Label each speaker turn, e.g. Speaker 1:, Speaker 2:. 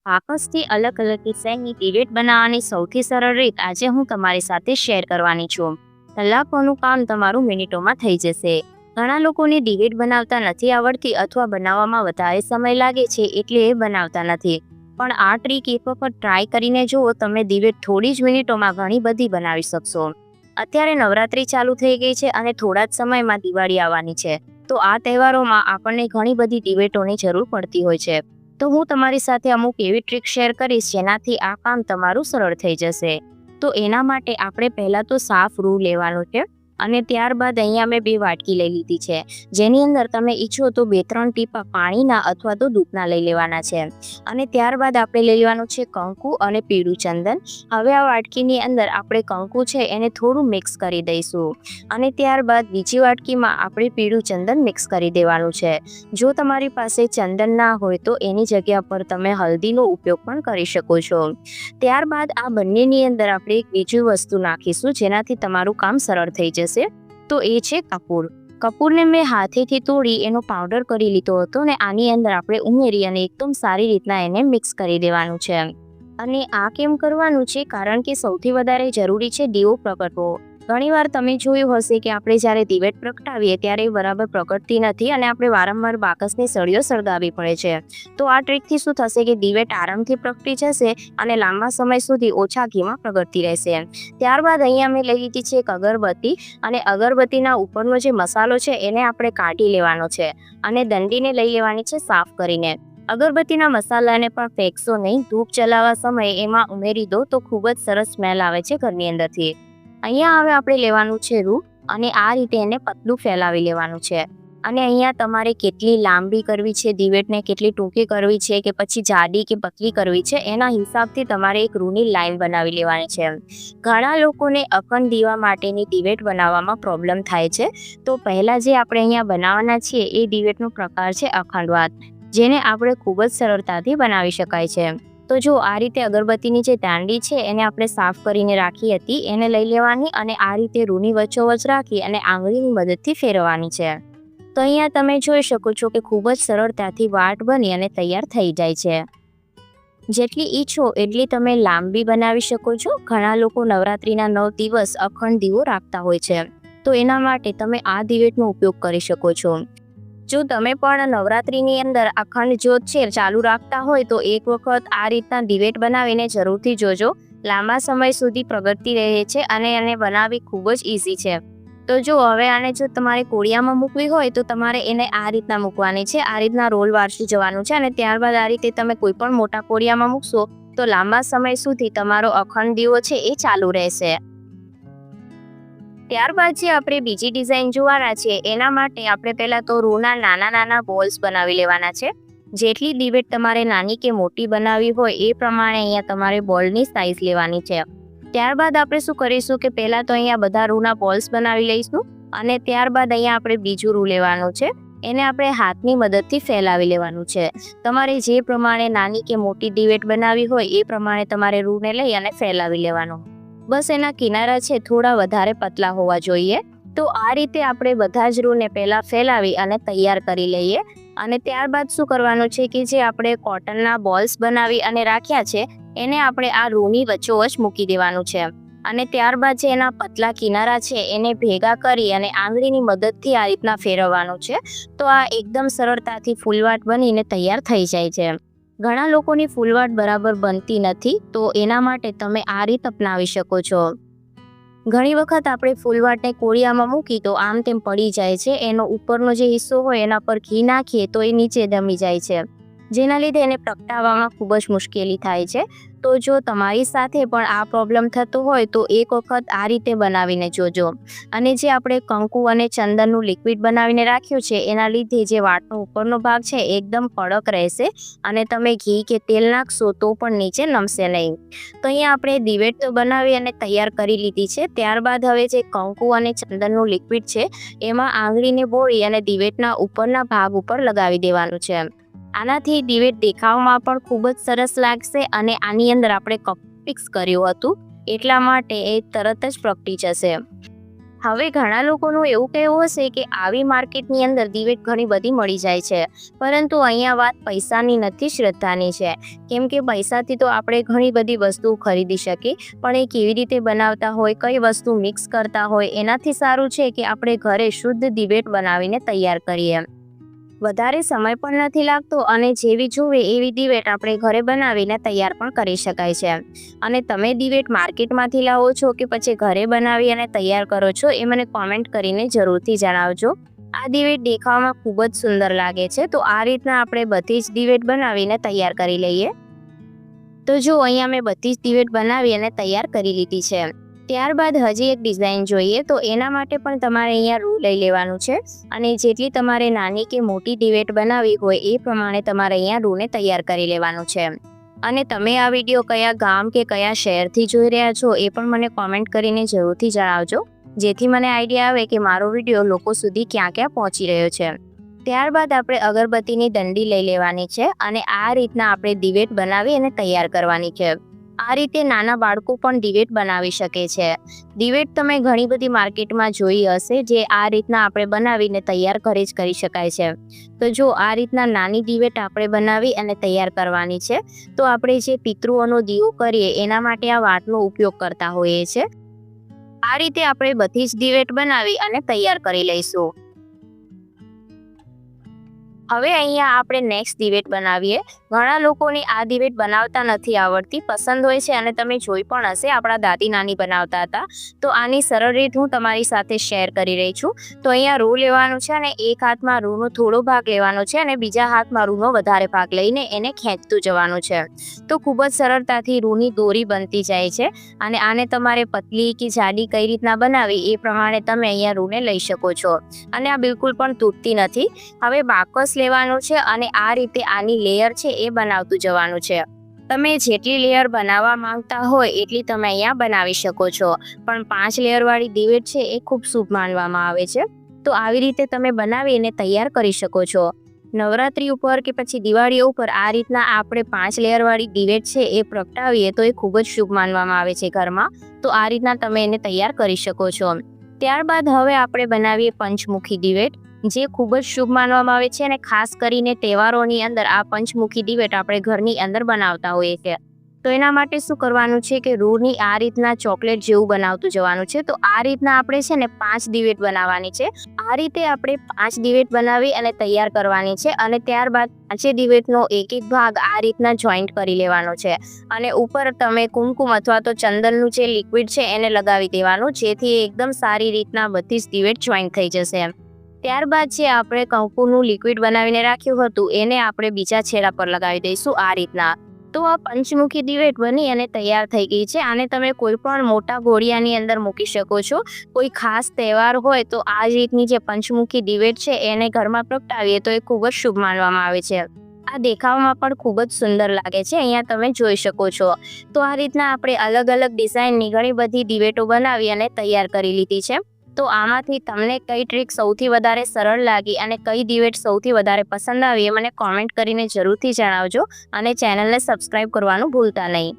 Speaker 1: પાકસથી અલગ અલગ ડિઝાઇનની દિવેટ બનાવવાની સૌથી સરળ રીત આજે હું તમારી સાથે શેર કરવાની છું. કલાકોનું કામ તમારું મિનિટોમાં થઈ જશે. ઘણા લોકોને દિવેટ બનાવતા નથી આવડતી અથવા બનાવવામાં વધારે સમય લાગે છે એટલે એ બનાવતા નથી. પણ આ ટ્રીક એક વખત ટ્રાય કરીને જુઓ, તમે દિવેટ થોડી જ મિનિટોમાં ઘણી બધી બનાવી શકશો. અત્યારે નવરાત્રી ચાલુ થઈ ગઈ છે અને થોડા જ સમયમાં દિવાળી આવવાની છે. તો આ તહેવારોમાં આપણને ઘણી બધી દિવેટોની જરૂર પડતી હોય છે. તો હું તમારી સાથે અમુક એવી ટ્રીક શેર કરીશ જેનાથી આ કામ તમારું સરળ થઈ જશે. તો એના માટે આપણે પહેલાં તો સાફ રૂ લેવાનું છે અને ત્યારબાદ અહીંયા મેં 2 વાટકી લઈ લીધી છે, જેની અંદર તમે ઈચ્છો તો 2-3 ટીપા પાણીના અથવા તો દૂધના લઈ લેવાના છે. અને ત્યારબાદ આપણે લઈ લેવાનું છે કંકુ અને પીળું ચંદન. હવે આ વાટકીની અંદર આપણે કંકુ છે એને થોડું મિક્સ કરી દઈશું અને ત્યારબાદ બીજી વાટકીમાં આપણે પીળું ચંદન મિક્સ કરી દેવાનું છે. જો તમારી પાસે ચંદન ના હોય તો એની જગ્યા પર તમે હલ્દીનો ઉપયોગ પણ કરી શકો છો. ત્યારબાદ આ બંનેની અંદર આપણે એક બીજી વસ્તુ નાખીશું જેનાથી તમારું કામ સરળ થઈ જશે. તો એ છે કપૂર. કપૂરને મેં હાથેથી તોડી એનો પાવડર કરી લીધો હતો અને આની અંદર આપણે ઉમેરી અને એકદમ સારી રીતના એને મિક્સ કરી દેવાનું છે. અને આ કેમ કરવાનું છે? કારણ કે સૌથી વધારે જરૂરી છે દીવો પ્રગટવો. ઘણીવાર તમે જોયું હશે કે આપણે જ્યારે દિવેટ પ્રગટાવીએ ત્યારે બરાબર પ્રગટતી નથી અને આપણે વારંવાર બાકસની સળીઓ સળગાવવી પડે છે. તો આ ટ્રીકથી શું થશે કે દિવેટ આરામથી પ્રગટી જશે અને લાંબા સમય સુધી ઓછા ઘીમાં પ્રગટતી રહેશે. ત્યારબાદ અહીંયા મેં લઈ લીધી છે એક અગરબત્તી અને અગરબત્તીના ઉપરનો જે મસાલો છે એને આપણે કાઢી લેવાનો છે અને દંડીને લઈ લેવાની છે સાફ કરીને. અગરબત્તીના મસાલાને પણ ફેંકશો નહીં. ધૂપ ચલાવવા સમયે એમાં ઉમેરી દો તો ખૂબ જ સરસ સ્મેલ આવે છે ઘરની અંદરથી. અહીંયા હવે આપણે લેવાનું છે રૂ અને આ રીતે એને પતલું ફેલાવી લેવાનું છે. અને અહીંયા તમારે કેટલી લાંબી કરવી છે દિવેટને, કેટલી ટૂંકી કરવી છે કે પછી જાડી કે પતલી કરવી છે, એના હિસાબથી તમારે એક રૂની લાઈન બનાવી લેવાની છે. ઘણા લોકોને અખંડ દીવા માટેની દિવેટ બનાવવામાં પ્રોબ્લેમ થાય છે. તો પહેલાં જે આપણે અહીંયા બનાવવાના છીએ એ દિવેટનો પ્રકાર છે અખંડવાત, જેને આપણે ખૂબ જ સરળતાથી બનાવી શકાય છે. તો જો આ રીતે અગરબત્તીની જે દાંડી છે એને આપણે સાફ કરીને રાખી હતી એને લઈ લેવાની અને આ રીતે રૂની વચ્ચોવચ્ચ રાખી અને આંગળીની મદદથી ફેરવવાની છે. તો અહીંયા તમે જોઈ શકો છો કે ખૂબ જ સરળતાથી વાટ બની અને તૈયાર થઈ જાય છે. જેટલી ઈચ્છો એટલી તમે લાંબી બનાવી શકો છો. ઘણા લોકો નવરાત્રિના 9 દિવસ અખંડ દીવો રાખતા હોય છે, તો એના માટે તમે આ દિવેટનો ઉપયોગ કરી શકો છો. જો તમે પણ નવરાત્રિની અંદર અખંડ જ્યોત છે ચાલુ રાખતા હોય તો એક વખત આ રીતના દિવેટ બનાવીને જરૂરથી જોજો. લાંબા સમય સુધી પ્રગટતી રહે છે અને એને બનાવવી ખૂબ જ ઇઝી છે. તો જો હવે આને જો તમારે કોળિયામાં મૂકવી હોય તો તમારે એને આ રીતના મૂકવાની છે. આ રીતના રોલ વાળતું જવાનું છે અને ત્યારબાદ આ રીતે તમે કોઈ પણ મોટા કોળિયામાં મૂકશો તો લાંબા સમય સુધી તમારો અખંડ દીવો છે એ ચાલુ રહેશે. ત્યારબાદ જે આપણે બીજી ડિઝાઇન જોવાના છે એના માટે આપણે પહેલાં તો રૂના નાના નાના બોલ્સ બનાવી લેવાના છે. જેટલી દિવેટ તમારે નાની કે મોટી બનાવવી હોય એ પ્રમાણે અહીંયા તમારે બોલની સાઇઝ લેવાની છે. ત્યારબાદ આપણે શું કરીશું કે પહેલાં તો અહીંયા બધા રૂના બોલ્સ બનાવી લઈશું અને ત્યારબાદ અહીંયા આપણે બીજું રૂ લેવાનું છે. એને આપણે હાથની મદદથી ફેલાવી લેવાનું છે. તમારે જે પ્રમાણે નાની કે મોટી દિવેટ બનાવવી હોય એ પ્રમાણે તમારે રૂને લઈ અને ફેલાવી લેવાનું. બસ એના કિનારા છે થોડા વધારે પતલા હોવા જોઈએ. તો આ રીતે આપણે બધા જ રૂને પહેલાં ફેલાવી અને તૈયાર કરી લઈએ. અને ત્યારબાદ શું કરવાનું છે કે જે આપણે કોટનના બોલ્સ બનાવી અને રાખ્યા છે એને આપણે આ રૂની વચ્ચોવચ્ચ મૂકી દેવાનું છે અને ત્યારબાદ જે એના પતલા કિનારા છે એને ભેગા કરી અને આંગળીની મદદથી આ રીતના ફેરવવાનું છે. તો આ એકદમ સરળતાથી ફૂલવાટ બનીને તૈયાર થઈ જાય છે. ઘણા લોકોની ફૂલવાટ બરાબર બનતી નથી, તો એના માટે તમે આ રીત અપનાવી શકો છો. ઘણી વખત આપણે ફૂલવાટને કોળિયામાં મૂકી તો આમ તેમ પડી જાય છે. એનો ઉપરનો જે હિસ્સો હોય એના પર ઘી નાખીએ તો એ નીચે દમી જાય છે, જેના લીધે એને પ્રગટાવવામાં ખૂબ જ મુશ્કેલી થાય છે. તો જો તમારી સાથે પણ આ પ્રોબ્લેમ થતો હોય તો એક વખત આ રીતે બનાવીને જોજો. અને જે આપણે કંકુ અને ચંદનનું લિક્વિડ બનાવીને રાખ્યું છે એના લીધે જે વાટનો ઉપરનો ભાગ છે એકદમ કડક રહેશે અને તમે ઘી કે તેલ નાખશો તો પણ નીચે નમશે નહીં. તો અહીંયા આપણે દિવેટ તો બનાવી અને તૈયાર કરી લીધી છે. ત્યારબાદ હવે જે કંકુ અને ચંદનનું લિક્વિડ છે એમાં આંગળીને બોળી અને દિવેટના ઉપરના ભાગ ઉપર લગાવી દેવાનું છે. આનાથી દિવેટ દેખાવમાં પણ ખૂબ જ સરસ લાગશે અને આની અંદર આપણે કપ ફિક્સ કર્યું હતું એટલા માટે એ તરત જ પ્રગટી જશે. હવે ઘણા લોકોનું એવું કહેવું હશે કે આવી માર્કેટની અંદર દિવેટ ઘણી બધી મળી જાય છે, પરંતુ અહીંયા વાત પૈસાની નથી, શ્રદ્ધાની છે. કેમ કે પૈસાથી તો આપણે ઘણી બધી વસ્તુ ખરીદી શકીએ, પણ એ કેવી રીતે બનાવતા હોય, કઈ વસ્તુ મિક્સ કરતા હોય, એનાથી સારું છે કે આપણે ઘરે શુદ્ધ દિવેટ બનાવીને તૈયાર કરીએ. વધારે સમય પણ નથી લાગતો અને જેવી જોવે એવી દિવેટ આપણે ઘરે બનાવીને તૈયાર પણ કરી શકાય છે. અને તમે દિવેટ માર્કેટમાંથી લાવો છો કે પછી ઘરે બનાવી અને તૈયાર કરો છો, એ મને કોમેન્ટ કરીને જરૂરથી જણાવજો. આ દિવેટ દેખાવામાં ખૂબ જ સુંદર લાગે છે, તો આ રીતના આપણે બધી જ દિવેટ બનાવીને તૈયાર કરી લઈએ. તો જો અહીંયા મેં બધી જ દિવેટ બનાવી અને તૈયાર કરી લીધી છે. ત્યારબાદ હજી એક ડિઝાઇન જોઈએ, તો એના માટે પણ તમારે અહીંયા રૂ લઈ લેવાનું છે અને જેટલી તમારે નાની કે મોટી દિવેટ બનાવવી હોય એ પ્રમાણે તમારે અહીંયા રૂને તૈયાર કરી લેવાનું છે. અને તમે આ વિડીયો કયા ગામ કે કયા શહેરથી જોઈ રહ્યા છો એ પણ મને કોમેન્ટ કરીને જરૂરથી જણાવજો, જેથી મને આઈડિયા આવે કે મારો વિડીયો લોકો સુધી ક્યાં ક્યાં પહોંચી રહ્યો છે. ત્યારબાદ આપણે અગરબત્તીની દંડી લઈ લેવાની છે અને આ રીતના આપણે દિવેટ બનાવી અને તૈયાર કરવાની છે. આ રીતે નાના બાળકો પણ દિવેટ બનાવી શકે છે. દિવેટ તમે ઘણી બધી માર્કેટમાં જોઈ હશે, જે આ રીતના આપણે બનાવીને તૈયાર ઘરે જ કરી શકાય છે. તો જો આ રીતના નાની દિવેટ આપણે બનાવી અને તૈયાર કરવાની છે, તો આપણે જે પિતૃઓનો દીવો કરીએ એના માટે આ વાતનો ઉપયોગ કરતા હોઈએ છીએ. આ રીતે આપણે બધી જ દિવેટ બનાવી અને તૈયાર કરી લઈશું. હવે અહીંયા આપણે નેક્સ્ટ દિવેટ બનાવીએ. ઘણા લોકોને આ દિવેટ બનાવતા નથી આવડતી, પસંદ હોય છે અને તમે જોઈ પણ હશે, આપણા દાદી નાની બનાવતા હતા. તો આની સરળ રીત હું તમારી સાથે શેર કરી રહી છું. તો અહીંયા રૂ લેવાનું છે અને એક હાથમાં રૂનો થોડો ભાગ લેવાનો છે અને બીજા હાથમાં રૂનો વધારે ભાગ લઈને એને ખેંચતું જવાનું છે. તો ખૂબ જ સરળતાથી રૂની દોરી બનતી જાય છે અને આને તમારે પતલી કે જાડી કઈ રીતના બનાવી એ પ્રમાણે તમે અહીંયા રૂને લઈ શકો છો. અને આ બિલકુલ પણ તૂટતી નથી. હવે બાકસ લેવાનું છે અને આ રીતે આની લેયર છે એ બનાવતું જવાનું છે. તમે જેટલી લેયર બનાવવા માંગતા હોય એટલી તમે અહીંયા બનાવી શકો છો, પણ 5 લેયરવાળી દિવેટ છે એ ખૂબ શુભ માનવામાં આવે છે. તો આવી રીતે તમે બનાવીને તૈયાર કરી શકો છો. નવરાત્રી ઉપર કે પછી દિવાળી ઉપર આ રીતના આપણે 5 લેયરવાળી દિવેટ છે એ પ્રગટાવીએ તો એ ખૂબ જ શુભ માનવામાં આવે છે ઘરમાં. તો આ રીતના તમે એને તૈયાર કરી શકો છો. ત્યારબાદ હવે આપણે બનાવીએ પંચમુખી દિવેટ, જે ખૂબ જ શુભ માનવામાં આવે છે અને ખાસ કરીને તહેવારોની અંદર આ પંચમુખી દિવેટ આપણે ઘરની અંદર બનાવતા હોઈએ છીએ. તો એના માટે શું કરવાનું છે કે રૂની આ રીતના ચોકલેટ જેવું બનાવતું જવાનું છે. તો આ રીતના આપણે છે ને 5 દિવેટ બનાવવાની છે. આ રીતે આપણે 5 દિવેટ બનાવી અને તૈયાર કરવાની છે અને ત્યારબાદ 5 દિવેટનો એક એક ભાગ આ રીતના જોઈન્ટ કરી લેવાનો છે અને ઉપર તમે કુમકુમ અથવા તો ચંદનનું જે લિક્વિડ છે એને લગાવી દેવાનું, જેથી એકદમ સારી રીતના બધી જ દિવેટ જોઈન્ટ થઈ જશે. ત્યારબાદ જે આપણે કંકુનું લિક્વિડ બનાવીને રાખ્યું હતું એને આપણે બીજા છેડા પર લગાવી દઈશું આ રીતના. તો આ પંચમુખી દિવેટ બની અને તૈયાર થઈ ગઈ છે. આને તમે કોઈ પણ મોટા ઘોડિયાની અંદર મૂકી શકો છો. કોઈ ખાસ તહેવાર હોય તો આ જ રીતની જે પંચમુખી દિવેટ છે એને ઘરમાં પ્રગટાવીએ તો એ ખૂબ જ શુભ માનવામાં આવે છે. આ દેખાવમાં પણ ખૂબ જ સુંદર લાગે છે, અહીંયા તમે જોઈ શકો છો. તો આ રીતના આપણે અલગ અલગ ડિઝાઇનની ઘણી બધી દિવેટો બનાવી અને તૈયાર કરી લીધી છે. તો આમાંથી તમને કઈ ટ્રીક સૌથી વધારે સરળ લાગી અને કઈ દિવેટ સૌથી વધારે પસંદ આવી એ મને કોમેન્ટ કરીને જરૂરથી જણાવજો અને ચેનલને સબસ્ક્રાઈબ કરવાનું ભૂલતા નહીં.